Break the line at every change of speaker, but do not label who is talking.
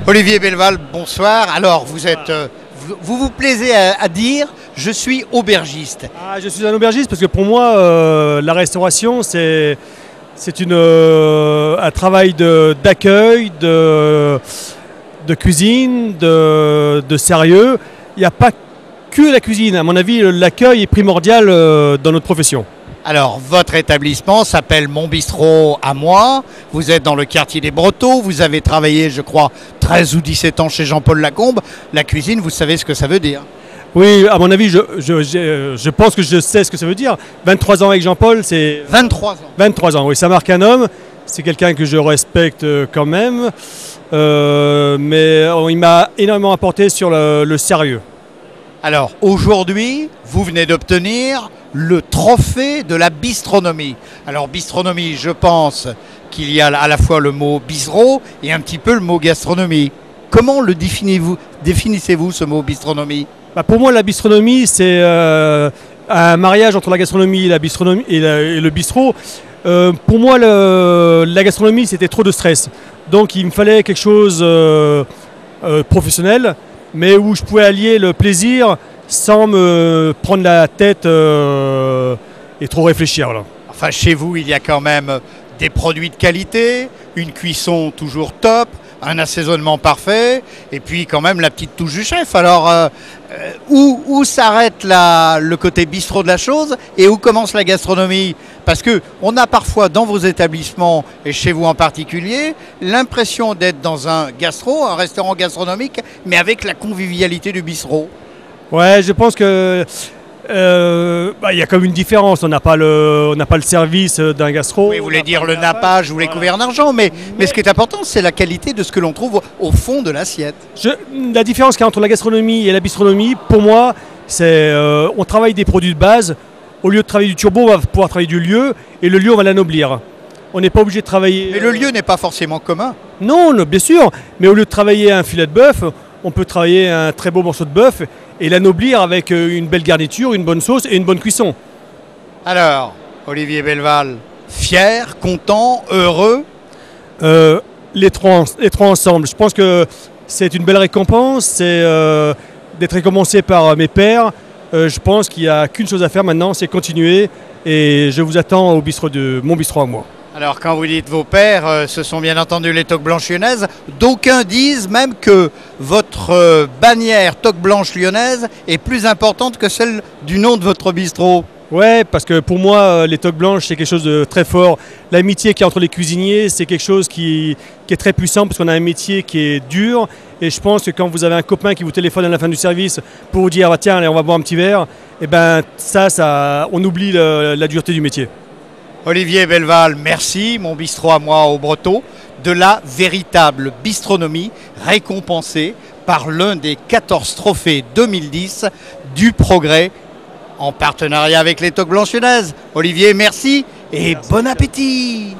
Olivier Belval, bonsoir. Alors, vous vous plaisez à dire « je suis aubergiste ».
Je suis un aubergiste parce que pour moi, la restauration, c'est un travail d'accueil, de cuisine, de sérieux. Il n'y a pas que la cuisine. À mon avis, l'accueil est primordial dans notre profession.
Alors, votre établissement s'appelle Mon Bistrot à moi. Vous êtes dans le quartier des Brotteaux. Vous avez travaillé, je crois, 13 ou 17 ans chez Jean-Paul Lacombe. La cuisine, vous savez ce que ça veut dire?
Oui, à mon avis, je pense que je sais ce que ça veut dire. 23 ans avec Jean-Paul, c'est...
23 ans.
23 ans, oui, ça marque un homme. C'est quelqu'un que je respecte quand même. Mais il m'a énormément apporté sur le sérieux.
Alors, aujourd'hui, vous venez d'obtenir le trophée de la bistronomie. Alors, bistronomie, je pense qu'il y a à la fois le mot bistrot et un petit peu le mot gastronomie. Comment le définissez-vous ce mot bistronomie?
Pour moi, la bistronomie, c'est un mariage entre la gastronomie et, et le bistrot. Pour moi, la gastronomie, c'était trop de stress. Donc, il me fallait quelque chose professionnel, mais où je pouvais allier le plaisir sans me prendre la tête et trop réfléchir. Là.
Enfin, chez vous, il y a quand même des produits de qualité, une cuisson toujours top, un assaisonnement parfait, et puis quand même la petite touche du chef. Alors, où s'arrête le côté bistrot de la chose et où commence la gastronomie? Parce qu'on a parfois dans vos établissements, et chez vous en particulier, l'impression d'être dans un restaurant gastronomique, mais avec la convivialité du bistrot.
Ouais, je pense que y a comme une différence. On n'a pas le service d'un gastro.
Oui, vous voulez dire le nappage ou les couverts d'argent, mais ce qui est important, c'est la qualité de ce que l'on trouve au fond de l'assiette.
La différence qu'il y a entre la gastronomie et la bistronomie, pour moi, c'est on travaille des produits de base. Au lieu de travailler du turbo, on va pouvoir travailler du lieu, et le lieu, on va l'anoblir. On n'est pas obligé de travailler...
Mais le lieu n'est pas forcément commun.
Non, bien sûr, mais au lieu de travailler un filet de bœuf, on peut travailler un très beau morceau de bœuf et l'anoblir avec une belle garniture, une bonne sauce et une bonne cuisson.
Alors, Olivier Belval, fier, content, heureux?
Les trois ensemble. Je pense que c'est une belle récompense, c'est d'être récompensé par mes pairs. Je pense qu'il n'y a qu'une chose à faire maintenant, c'est continuer. Et je vous attends au bistrot de Mon Bistrot à moi.
Alors quand vous dites vos pairs, ce sont bien entendu les toques blanches lyonnaises. D'aucuns disent même que votre bannière toque blanche lyonnaise est plus importante que celle du nom de votre bistrot.
Ouais, parce que pour moi, les toques blanches, c'est quelque chose de très fort. L'amitié qu'il y a entre les cuisiniers, c'est quelque chose qui est très puissant parce qu'on a un métier qui est dur. Et je pense que quand vous avez un copain qui vous téléphone à la fin du service pour vous dire tiens, allez, on va boire un petit verre, et ben on oublie la dureté du métier.
Olivier Belval, merci, Mon Bistrot à moi au Brotteaux, de la véritable bistronomie récompensée par l'un des 14 trophées 2010 du Progrès en partenariat avec les toques blanches lyonnaises. Olivier, merci et bon appétit.